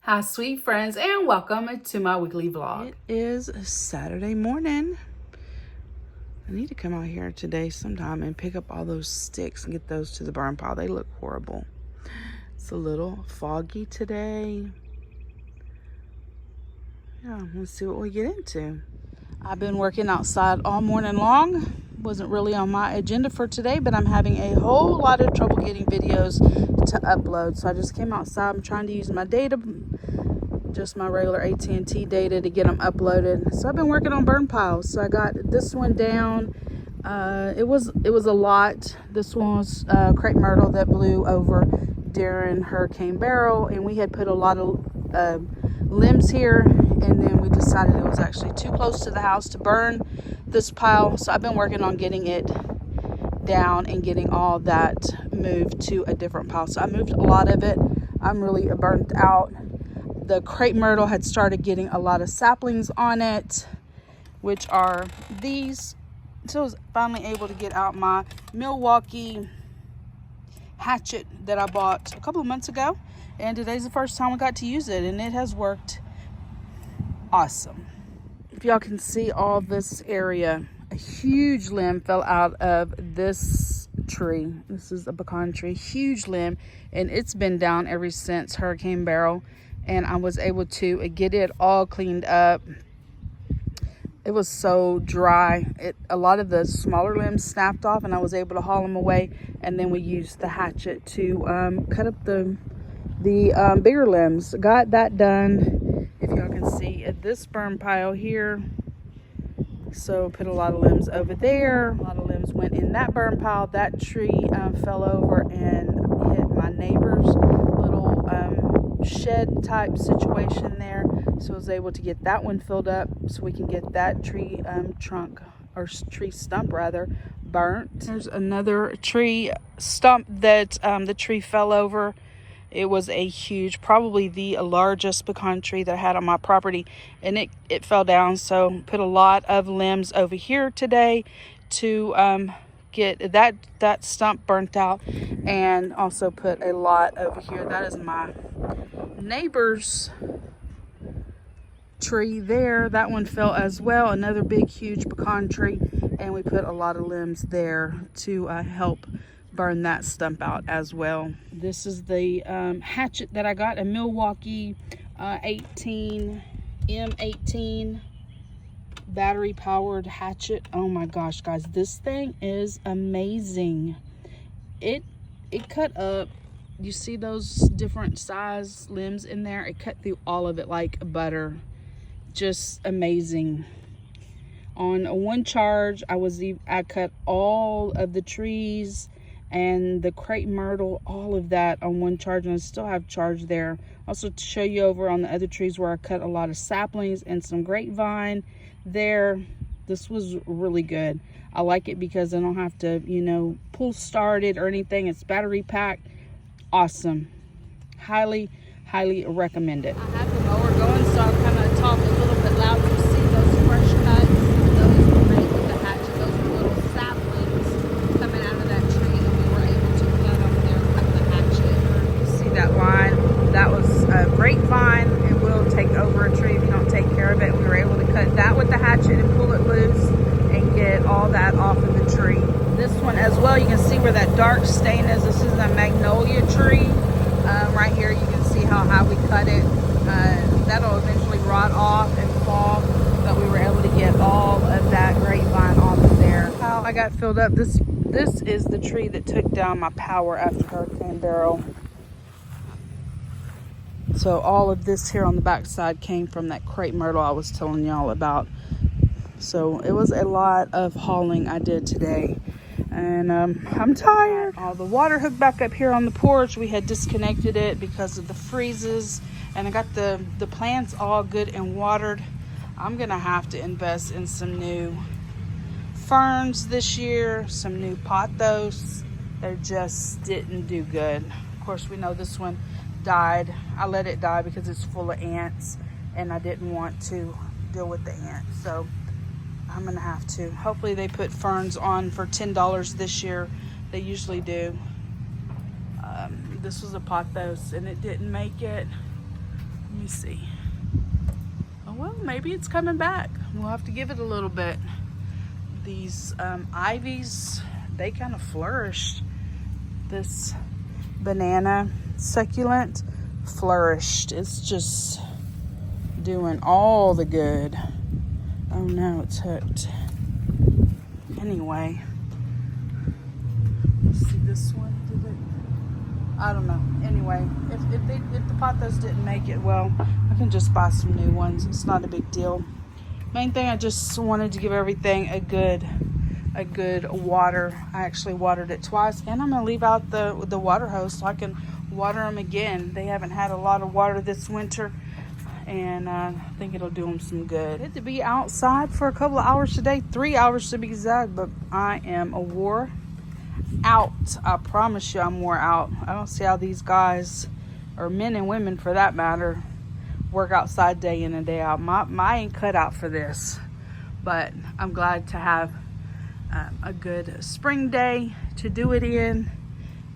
Hi, sweet friends, and welcome to my weekly vlog. It is Saturday morning. I need to come out here today sometime and pick up all those sticks and get those to the burn pile. They look horrible. It's a little foggy today. Yeah, let's see what we get into. I've been working outside all morning long. Wasn't really on my agenda for today, but I'm having a whole lot of trouble getting videos to upload. So I just came outside. I'm trying to use my data, just my regular AT&T data, to get them uploaded. So I've been working on burn piles. So I got this one down. It was a lot. This one was crepe myrtle that blew over during Hurricane Beryl, and we had put a lot of limbs here, and then we decided it was actually too close to the house to burn this pile. So I've been working on getting it down and getting all that moved to a different pile. So I moved a lot of it. I'm really burnt out. The crepe myrtle had started getting a lot of saplings on it, which are these. So I was finally able to get out my Milwaukee hatchet that I bought a couple of months ago, and today's the first time I got to use it, and it has worked awesome. If y'all can see all this area, a huge limb fell out of this tree. This is a pecan tree, huge limb, and it's been down ever since Hurricane Beryl, and I was able to get it all cleaned up. It was so dry. A lot of the smaller limbs snapped off, and I was able to haul them away, and then we used the hatchet to cut up the bigger limbs. Got that done. If y'all can see at this burn pile here, so put a lot of limbs over there. A lot of limbs went in that burn pile. That tree fell over and hit my neighbor's little shed type situation there. So I was able to get that one filled up so we can get that tree trunk, or tree stump rather, burnt. There's another tree stump that the tree fell over. It was a huge, probably the largest pecan tree that I had on my property, and it fell down. So put a lot of limbs over here today to get that stump burnt out, and also put a lot over here. That is my neighbor's tree there. That one fell as well, another big huge pecan tree, and we put a lot of limbs there to help burn that stump out as well. This is the hatchet that I got, a Milwaukee M18 battery powered hatchet. Oh my gosh, guys, this thing is amazing. It cut up, you see those different size limbs in there? It cut through all of it like butter. Just amazing. On one charge, I cut all of the trees and the crepe myrtle, all of that on one charge, and I still have charge there. Also to show you over on the other trees where I cut a lot of saplings and some grapevine there. This was really good. I like it because I don't have to, pull start it or anything. It's battery packed. Awesome. Highly recommend it. I have the mower going, so I'll kind of talk a little bit louder. You see those fresh cuts? Those were made with the hatchet. Those were little saplings coming out of that tree, and we were able to cut them there with the hatchet. You see that line? That was a grapevine. It will take over a tree if you don't take care of it. We were able to cut that with the hatchet and pull it loose and get all that off of the tree. This one as well, you can see where that dark stain is. This is a magnolia tree. Right here, you can see how high we cut it. That'll eventually rot off and fall, but we were able to get all of that grapevine off of there. How I got filled up. This is the tree that took down my power after Hurricane Beryl. So all of this here on the back side came from that crepe myrtle I was telling y'all about. So it was a lot of hauling I did today, and I'm tired. All the water hooked back up here on the porch. We had disconnected it because of the freezes, and I got the plants all good and watered. I'm gonna have to invest in some new ferns this year, some new pothos. They just didn't do good. Of course, we know this one died. I let it die because it's full of ants, and I didn't want to deal with the ants. So I'm gonna have to. Hopefully they put ferns on for $10 this year. They usually do. This was a pothos, and it didn't make it. Let me see. Oh, well, maybe it's coming back. We'll have to give it a little bit. These ivies, they kind of flourished. This banana succulent flourished. It's just doing all the good. Oh no, it's hooked. Anyway, let's see this one. Did it? I don't know. Anyway, if the pothos didn't make it, well, I can just buy some new ones. It's not a big deal. Main thing, I just wanted to give everything a good water. I actually watered it twice, and I'm gonna leave out the water hose so I can water them again. They haven't had a lot of water this winter, and I think it'll do them some good. I had to be outside for a couple of hours today, 3 hours to be exact, but I am wore out. I promise you I'm wore out. I don't see how these guys, or men and women for that matter, work outside day in and day out. My ain't cut out for this, but I'm glad to have a good spring day to do it in.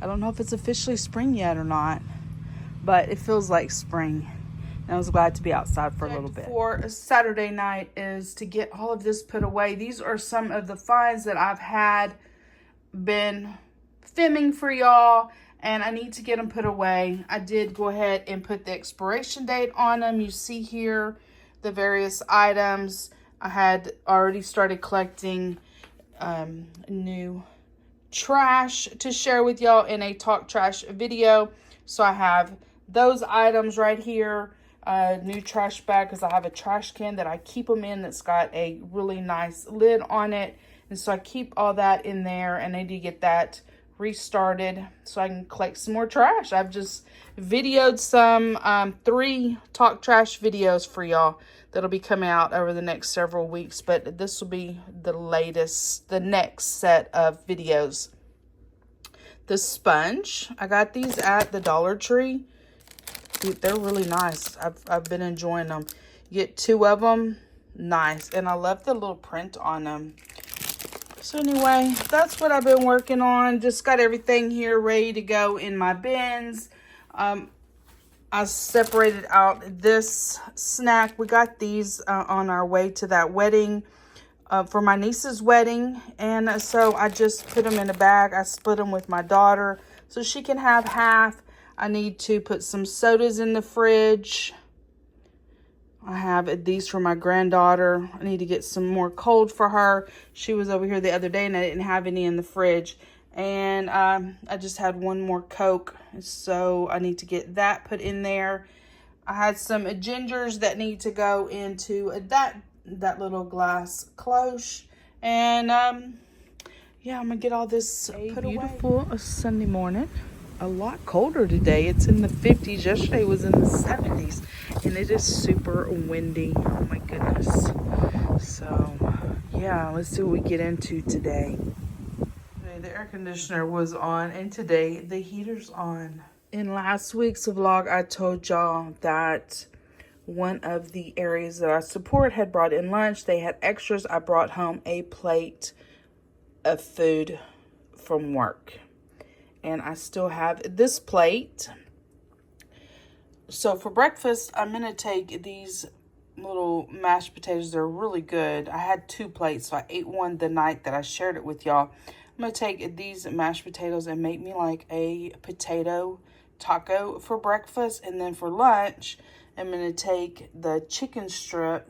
I don't know if it's officially spring yet or not, but it feels like spring. And I was glad to be outside for a little bit. For Saturday night is to get all of this put away. These are some of the finds that I've been filming for y'all, and I need to get them put away. I did go ahead and put the expiration date on them. You see here the various items. I had already started collecting new trash to share with y'all in a talk trash video. So I have those items right here. New trash bag, because I have a trash can that I keep them in that's got a really nice lid on it. And so I keep all that in there, and I need to get that restarted so I can collect some more trash. I've just videoed some 3 talk trash videos for y'all that'll be coming out over the next several weeks, but this will be the next set of videos. The sponge, I got these at the Dollar Tree. Dude, they're really nice. I've been enjoying them. You get 2 of them, nice, and I love the little print on them. So anyway, that's what I've been working on. Just got everything here ready to go in my bins. I separated out this snack. We got these on our way to that wedding, for my niece's wedding. And so I just put them in a bag. I split them with my daughter so she can have half. I need to put some sodas in the fridge. I have these for my granddaughter. I need to get some more cold for her. She was over here the other day and I didn't have any in the fridge. And I just had one more Coke, so I need to get that put in there. I had some gingers that need to go into that little glass cloche. And yeah, I'm gonna get all this put away. Beautiful Sunday morning. A lot colder today. It's in the 50s. Yesterday was in the 70s, and it is super windy. Oh my goodness. So yeah, let's see what we get into today. The air conditioner was on, and today the heater's on. In last week's vlog, I told y'all that one of the areas that I support had brought in lunch. They had extras. I brought home a plate of food from work, and I still have this plate. So for breakfast, I'm gonna take these little mashed potatoes. They're really good. I had 2 plates, so I ate one the night that I shared it with y'all. I'm going to take these mashed potatoes and make me like a potato taco for breakfast. And then for lunch, I'm going to take the chicken strip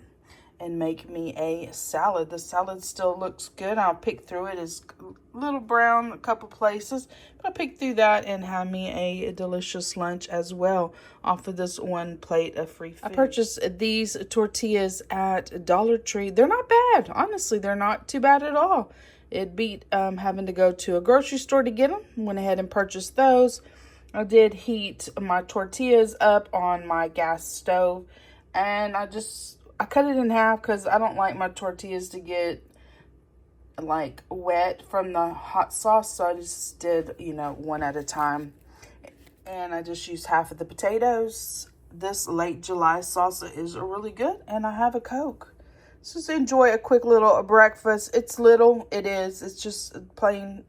and make me a salad. The salad still looks good. I'll pick through it. It's a little brown a couple places, but I'll pick through that and have me a delicious lunch as well off of this one plate of free food. I purchased these tortillas at Dollar Tree. They're not bad. Honestly, they're not too bad at all. It beat having to go to a grocery store to get them. Went ahead and purchased those. I did heat my tortillas up on my gas stove, and I cut it in half because I don't like my tortillas to get like wet from the hot sauce. So I just did, one at a time. And I just used half of the potatoes. This late July salsa is really good, and I have a Coke. So just enjoy a quick little breakfast. It's little, it is. It's just plain,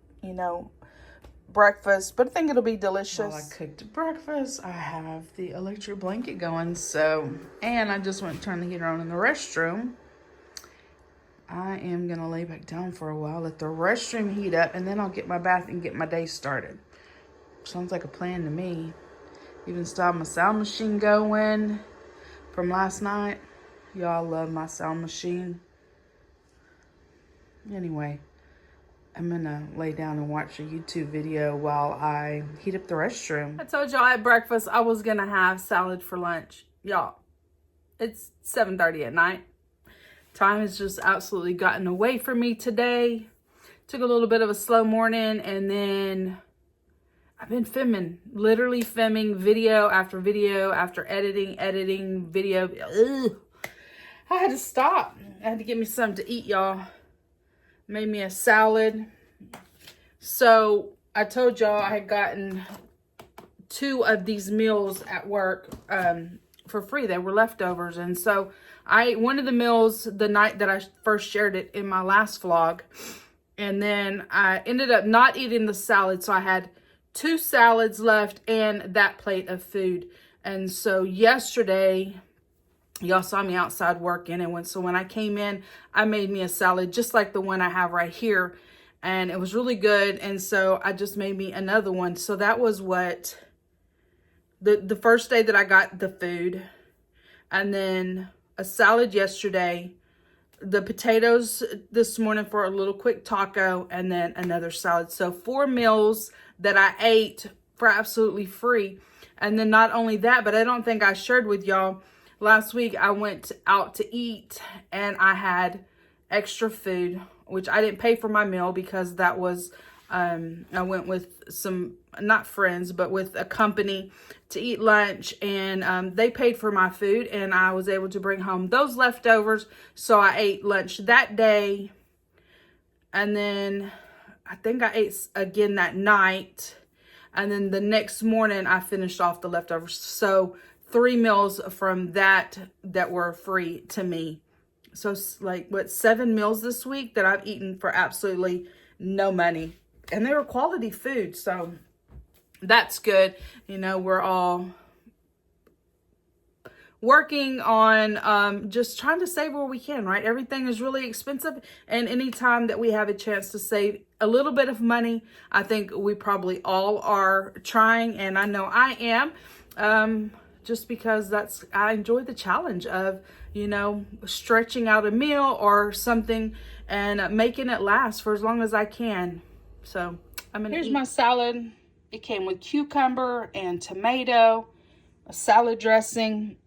breakfast, but I think it'll be delicious. While I cooked breakfast, I have the electric blanket going. And I just went to turn the heater on in the restroom. I am going to lay back down for a while, let the restroom heat up, and then I'll get my bath and get my day started. Sounds like a plan to me. Even started my sound machine going from last night. Y'all love my sound machine. Anyway, I'm going to lay down and watch a YouTube video while I heat up the restroom. I told y'all at breakfast I was going to have salad for lunch. Y'all, it's 7:30 at night. Time has just absolutely gotten away from me today. Took a little bit of a slow morning, and then I've been literally filming video after editing video. Ugh. I had to stop. I had to get me something to eat, y'all. Made me a salad. So I told y'all I had gotten 2 of these meals at work for free. They were leftovers, and so I ate one of the meals the night that I first shared it in my last vlog. And then I ended up not eating the salad. So I had 2 salads left and that plate of food. And so yesterday, y'all saw me outside working. And so when I came in, I made me a salad just like the one I have right here. And it was really good. And so I just made me another one. So that was what the first day that I got the food. And then a salad yesterday, the potatoes this morning for a little quick taco, and then another salad. So 4 meals that I ate for absolutely free. And then not only that, but I don't think I shared with y'all, last week I went out to eat and I had extra food, which I didn't pay for my meal because that was, I went with some, not friends, but with a company to eat lunch, and they paid for my food, and I was able to bring home those leftovers. So I ate lunch that day, and then I think I ate again that night, and then the next morning I finished off the leftovers. So 3 meals from that were free to me. So like, what, 7 meals this week that I've eaten for absolutely no money, and they were quality food. So that's good. You know, we're all working on just trying to save where we can, right? Everything is really expensive. And anytime that we have a chance to save a little bit of money, I think we probably all are trying. And I know I am, just because I enjoy the challenge of, you know, stretching out a meal or something and making it last for as long as I can. So here's my salad. It came with cucumber and tomato, a salad dressing.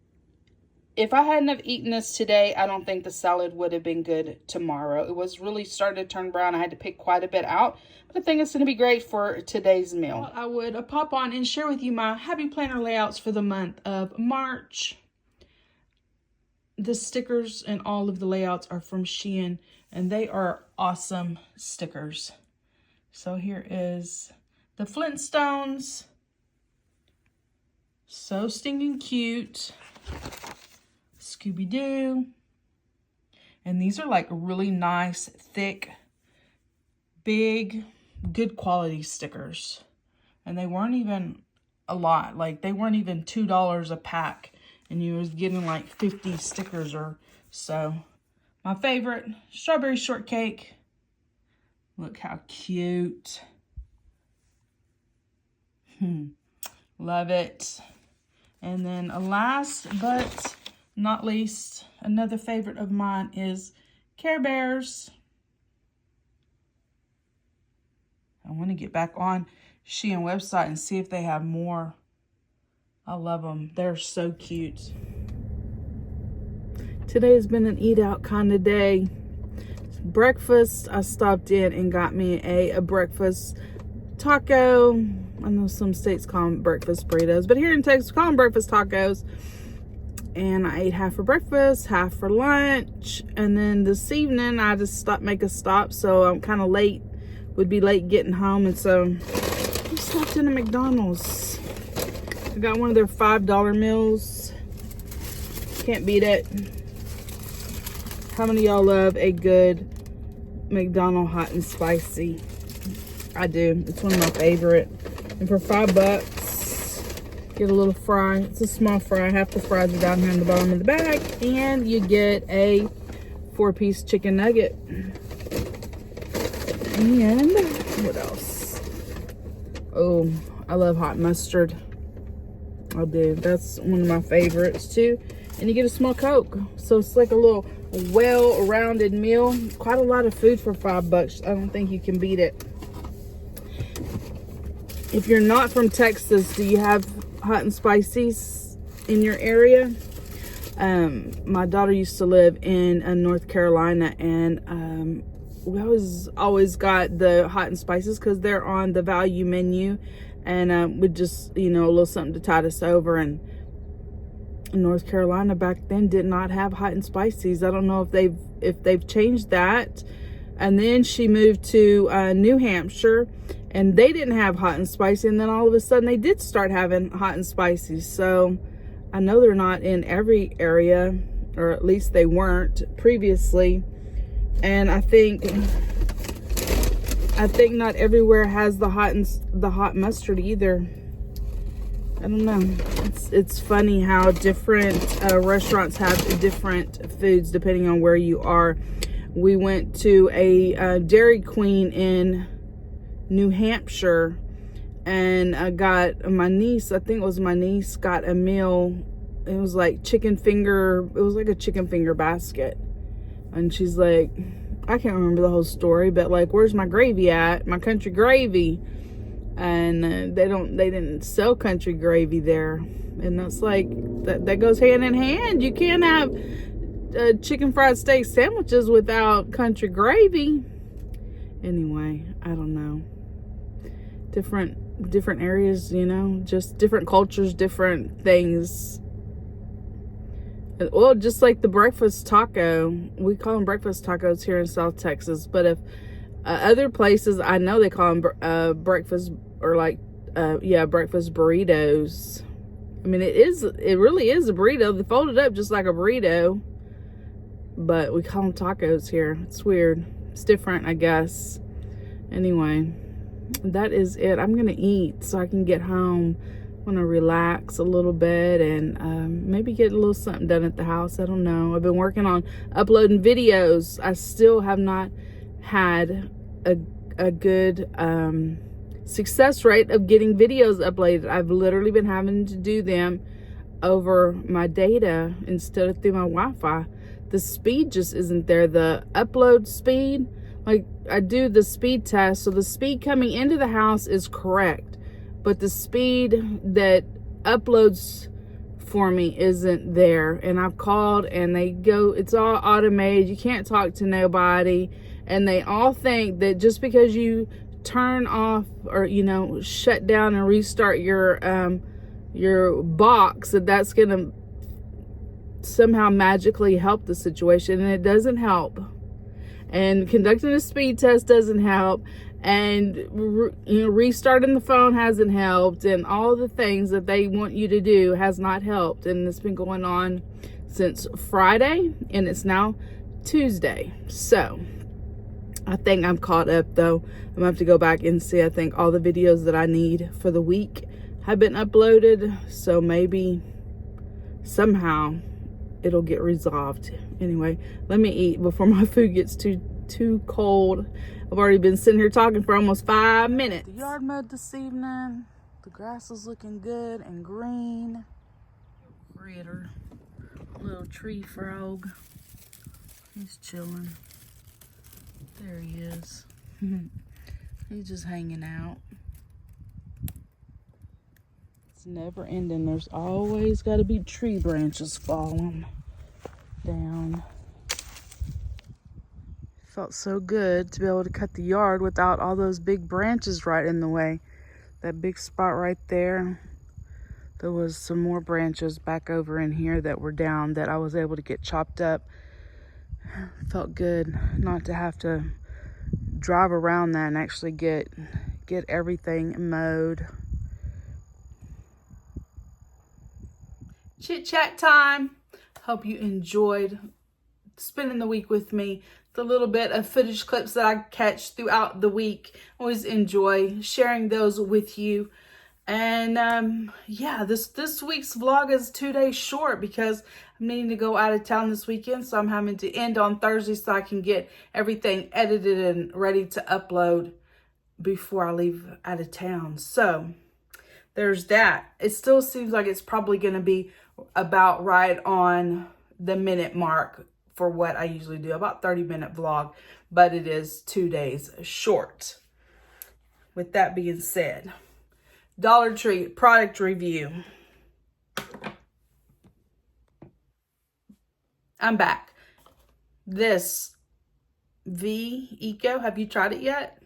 If I hadn't have eaten this today, I don't think the salad would have been good tomorrow. It was really starting to turn brown. I had to pick quite a bit out, but I think it's going to be great for today's meal. I would pop on and share with you my Happy Planner layouts for the month of March. The stickers and all of the layouts are from Shein, and they are awesome stickers. So here is the Flintstones. So stinking cute. Scooby-Doo. And these are like really nice, thick, big, good quality stickers. And they weren't even a lot. Like, they weren't even $2 a pack. And you was getting like 50 stickers or so. My favorite, strawberry shortcake. Look how cute. Love it. And then last but not least, another favorite of mine is Care Bears. I want to get back on Shein website and see if they have more. I love them. They're so cute. Today has been an eat out kind of day. Breakfast, I stopped in and got me a breakfast taco. I know some states call them breakfast burritos, but here in Texas, we call them breakfast tacos. And I ate half for breakfast, half for lunch. And then this evening, I just make a stop. So I'm kind of late, would be late getting home. And so I stopped in a McDonald's. I got one of their $5 meals. Can't beat it. How many of y'all love a good McDonald's hot and spicy? I do. It's one of my favorite. And for $5, get a little fry. It's a small fry. Half the fries are down here in the bottom of the bag. And you get a 4-piece chicken nugget. And what else? Oh, I love hot mustard. I do. That's one of my favorites too. And you get a small Coke. So it's like a little well-rounded meal. Quite a lot of food for $5. I don't think you can beat it. If you're not from Texas, do you have hot and spices in your area? My daughter used to live in North Carolina, and we always got the hot and spices because they're on the value menu, and with just, you know, a little something to tide us over. And North Carolina back then did not have hot and spices. I don't know if they've changed that. And then she moved to New Hampshire, and they didn't have hot and spicy, and then all of a sudden they did start having hot and spicy. So I know they're not in every area, or at least they weren't previously. And I think not everywhere has the hot mustard either. I don't know. It's funny how different restaurants have different foods depending on where you are. We went to a Dairy Queen in New Hampshire, and I got my niece, I think it was my niece, got a meal. It was like chicken finger. It was like a chicken finger basket. And she's like, I can't remember the whole story, but like, where's my gravy at? My country gravy. And they didn't sell country gravy there. And that's like, that goes hand in hand. You can't have chicken fried steak sandwiches without country gravy. Anyway, I don't know. Different areas, you know, just different cultures, different things. Well, just like the breakfast taco, we call them breakfast tacos here in South Texas. But if other places, I know they call them breakfast, or like breakfast burritos. I mean, it really is a burrito. They fold it up just like a burrito, but we call them tacos here. It's weird. It's different, I guess. Anyway, that is it. I'm gonna eat so I can get home. I want to relax a little bit and maybe get a little something done at the house. I don't know. I've been working on uploading videos. I still have not had a good success rate of getting videos uploaded. I've literally been having to do them over my data instead of through my Wi-Fi. The speed just isn't there. The upload speed, like I do the speed test, so the speed coming into the house is correct, but the speed that uploads for me isn't there. And I've called and they go, it's all automated. You can't talk to nobody. And they all think that just because you turn off or, you know, shut down and restart your box, that's going to somehow magically help the situation. And it doesn't help. And conducting a speed test doesn't help. And restarting the phone hasn't helped, and all the things that they want you to do has not helped. And it's been going on since Friday, and it's now Tuesday. So I think I'm caught up, though. I'm gonna have to go back and see. I think all the videos that I need for the week have been uploaded, so maybe somehow it'll get resolved. Anyway, let me eat before my food gets too cold. I've already been sitting here talking for almost 5 minutes. The yard mowed this evening. The grass is looking good and green. Critter, little tree frog. He's chilling. There he is. He's just hanging out. It's never ending. There's always got to be tree branches falling down. Felt so good to be able to cut the yard without all those big branches right in the way. That big spot right there, there was some more branches back over in here that were down that I was able to get chopped up. Felt good not to have to drive around that and actually get everything mowed. Chit chat time. Hope you enjoyed spending the week with me. the little bit of footage clips that I catch throughout the week. I always enjoy sharing those with you. And yeah, this week's vlog is 2 days short because I'm needing to go out of town this weekend. So I'm having to end on Thursday so I can get everything edited and ready to upload before I leave out of town. So there's that. It still seems like it's probably going to be about right on the minute mark for what I usually do, about 30-minute vlog, but it is 2 days short. With that being said, Dollar Tree product review. I'm back. This V Eco, have you tried it yet?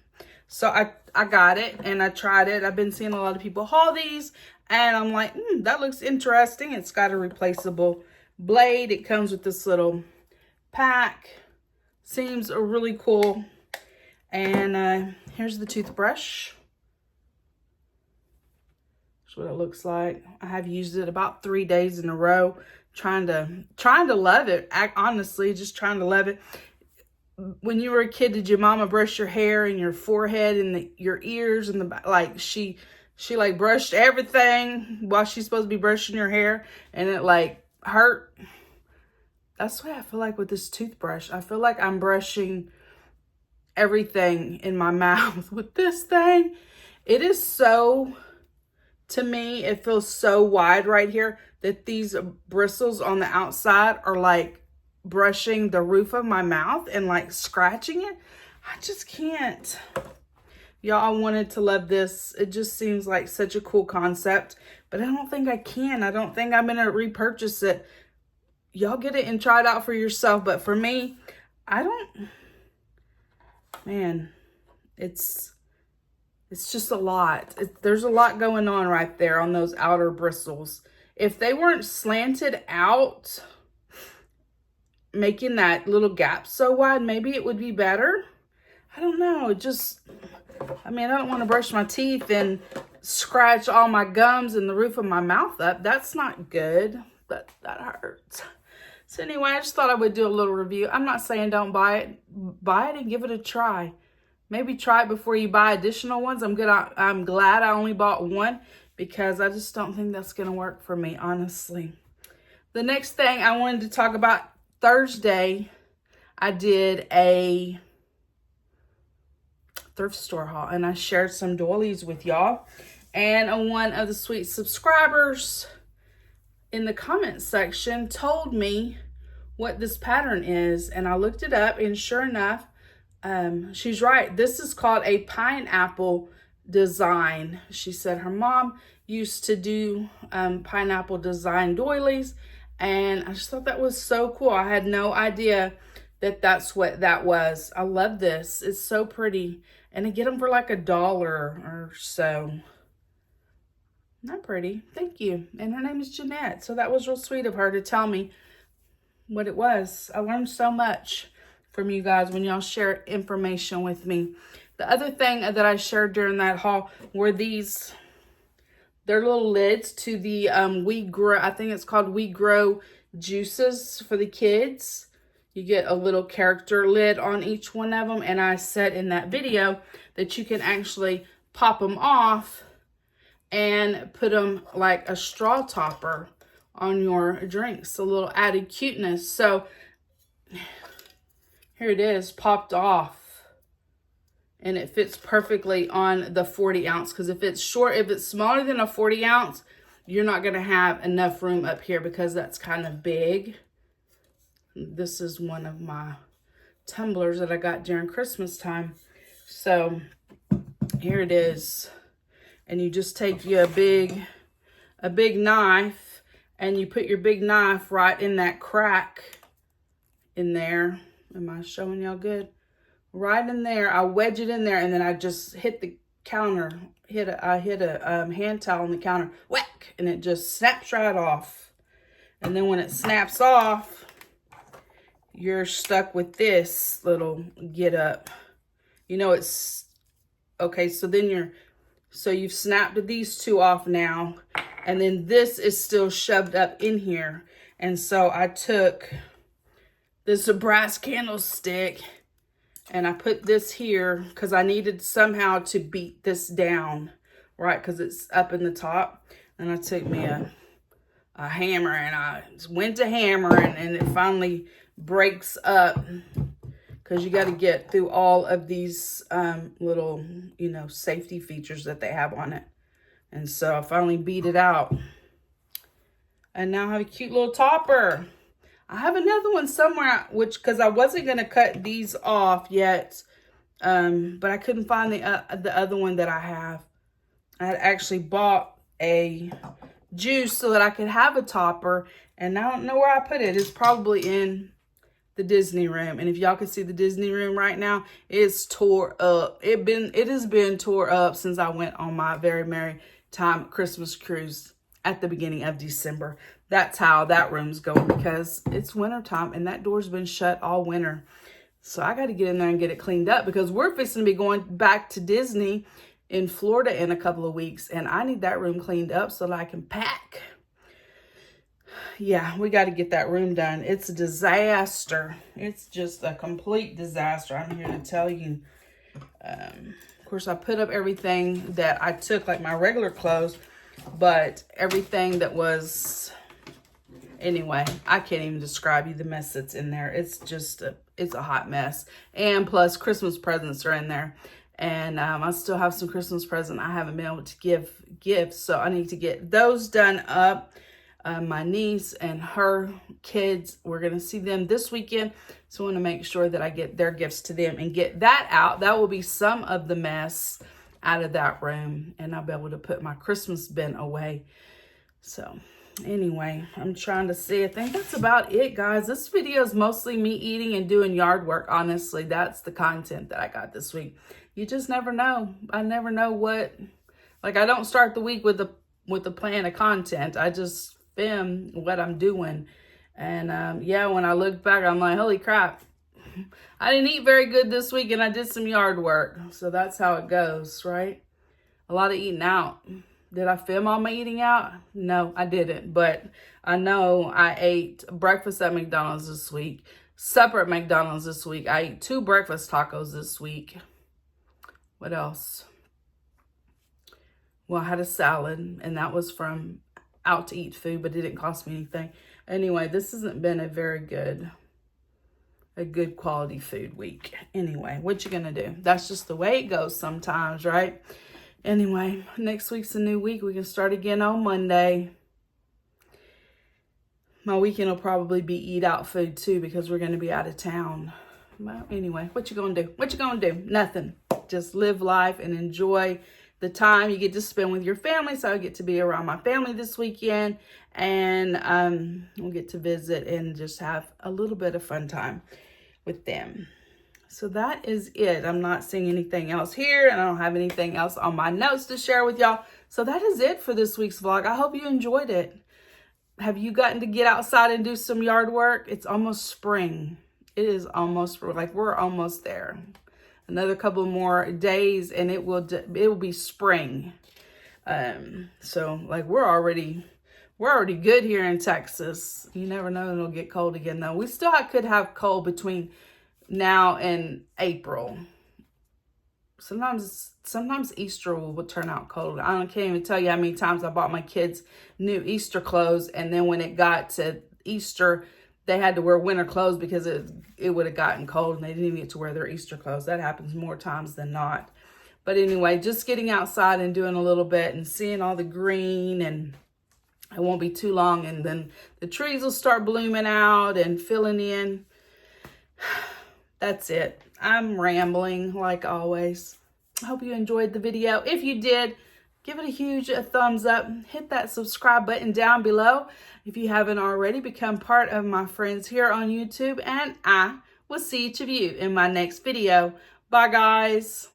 So I got it and I tried it. I've been seeing a lot of people haul these and I'm like, that looks interesting. It's got a replaceable blade. It comes with this little pack. Seems really cool. And here's the toothbrush. That's what it looks like. I have used it about 3 days in a row, trying to love it. Honestly, just trying to love it. When you were a kid, did your mama brush your hair and your forehead and your ears and the back? Like she like brushed everything while she's supposed to be brushing your hair, and it like hurt. That's what I feel like with this toothbrush. I feel like I'm brushing everything in my mouth with this thing. It is so, to me, it feels so wide right here that these bristles on the outside are like brushing the roof of my mouth and like scratching it. I just can't. Y'all, I wanted to love this. It just seems like such a cool concept, but I don't think I can. I don't think I'm going to repurchase it. Y'all get it and try it out for yourself. But for me, I don't, man, it's just a lot. There's a lot going on right there on those outer bristles. If they weren't slanted out, making that little gap so wide, maybe it would be better. I don't know. I don't want to brush my teeth and scratch all my gums and the roof of my mouth up. That's not good. That hurts. So anyway, I just thought I would do a little review. I'm not saying don't buy it. Buy it and give it a try. Maybe try it before you buy additional ones. I'm glad I only bought one because I just don't think that's going to work for me, honestly. The next thing I wanted to talk about, Thursday, I did a thrift store haul and I shared some doilies with y'all. And one of the sweet subscribers in the comment section told me what this pattern is, and I looked it up, and sure enough, she's right. This is called a pineapple design. She said her mom used to do pineapple design doilies, and I just thought that was so cool. I had no idea that that's what that was. I love this. It's so pretty, and I get them for like $1 or so. Not pretty. Thank you. And her name is Jeanette. So that was real sweet of her to tell me what it was. I learned so much from you guys when y'all share information with me. The other thing that I shared during that haul were these. They're little lids to the We Grow. I think it's called We Grow juices for the kids. You get a little character lid on each one of them. And I said in that video that you can actually pop them off and put them like a straw topper on your drinks. A little added cuteness. So here it is, popped off. And it fits perfectly on the 40 ounce. Because if it's smaller than a 40 ounce, you're not going to have enough room up here because that's kind of big. This is one of my tumblers that I got during Christmas time. So here it is. And you just take a big knife and you put your big knife right in that crack in there. Am I showing y'all good? Right in there. I wedge it in there and then I just hit the counter. I hit a hand towel on the counter. Whack! And it just snaps right off. And then when it snaps off, you're stuck with this little get up. You know, it's okay. So you've snapped these two off now, and then this is still shoved up in here. And so I took this brass candlestick And I put this here because I needed somehow to beat this down, right? Because it's up in the top. And I took me a hammer and I went to hammering, and it finally breaks up because you got to get through all of these little, you know, safety features that they have on it. And so I finally beat it out. And now I have a cute little topper. I have another one somewhere, because I wasn't going to cut these off yet, but I couldn't find the other one that I have. I had actually bought a juice so that I could have a topper, and I don't know where I put it. It's probably in the Disney room. And if y'all can see the Disney room right now, it's tore up. It has been tore up since I went on my very merry time Christmas cruise at the beginning of December. That's how that room's going, because it's winter time and that door's been shut all winter. So I got to get in there and get it cleaned up, because we're fixing to be going back to Disney in Florida in a couple of weeks, and I need that room cleaned up so that I can pack. Yeah, we got to get that room done. It's a disaster. It's just a complete disaster. I'm here to tell you. Of course, I put up everything that I took, like my regular clothes, but everything that was, anyway, I can't even describe you the mess that's in there. It's just, it's a hot mess. And plus, Christmas presents are in there. And I still have some Christmas presents I haven't been able to give gifts, so I need to get those done up. My niece and her kids, we're going to see them this weekend. So I want to make sure that I get their gifts to them and get that out. That will be some of the mess out of that room. And I'll be able to put my Christmas bin away. So anyway, I'm trying to see. I think that's about it, guys. This video is mostly me eating and doing yard work. Honestly, that's the content that I got this week. You just never know. I never know what, like, I don't start the week with a plan of content. I just film what I'm doing. And yeah, when I look back, I'm like, holy crap, I didn't eat very good this week and I did some yard work. So that's how it goes, right? A lot of eating out. Did I film all my eating out? No, I didn't. But I know I ate breakfast at McDonald's this week, supper at McDonald's this week. I ate 2 breakfast tacos this week. What else? Well, I had a salad, and that was from out to eat food, but it didn't cost me anything. Anyway, this hasn't been a good quality food week. Anyway, what you gonna do? That's just the way it goes sometimes, right? Anyway, next week's a new week. We can start again on Monday. My weekend will probably be eat out food too, because we're gonna be out of town. Well, anyway, what you gonna do? What you gonna do? Nothing. Just live life and enjoy the time you get to spend with your family. So I get to be around my family this weekend, and we'll get to visit and just have a little bit of fun time with them. So that is it. I'm not seeing anything else here, and I don't have anything else on my notes to share with y'all. So that is it for this week's vlog. I hope you enjoyed it. Have you gotten to get outside and do some yard work? It's almost spring. It is almost, like, we're almost there. Another couple more days and it will be spring. So like we're already good here in Texas. You never know, it'll get cold again though. We still could have cold between now and April. Sometimes Easter will turn out cold. I can't even tell you how many times I bought my kids new Easter clothes, and then when it got to Easter, they had to wear winter clothes because it would have gotten cold and they didn't even get to wear their Easter clothes. That happens more times than not. But anyway, just getting outside and doing a little bit and seeing all the green, and it won't be too long and then the trees will start blooming out and filling in. That's it. I'm rambling like always. I hope you enjoyed the video. If you did, give it a huge thumbs up. Hit that subscribe button down below. If you haven't already, become part of my friends here on YouTube. And I will see each of you in my next video. Bye, guys.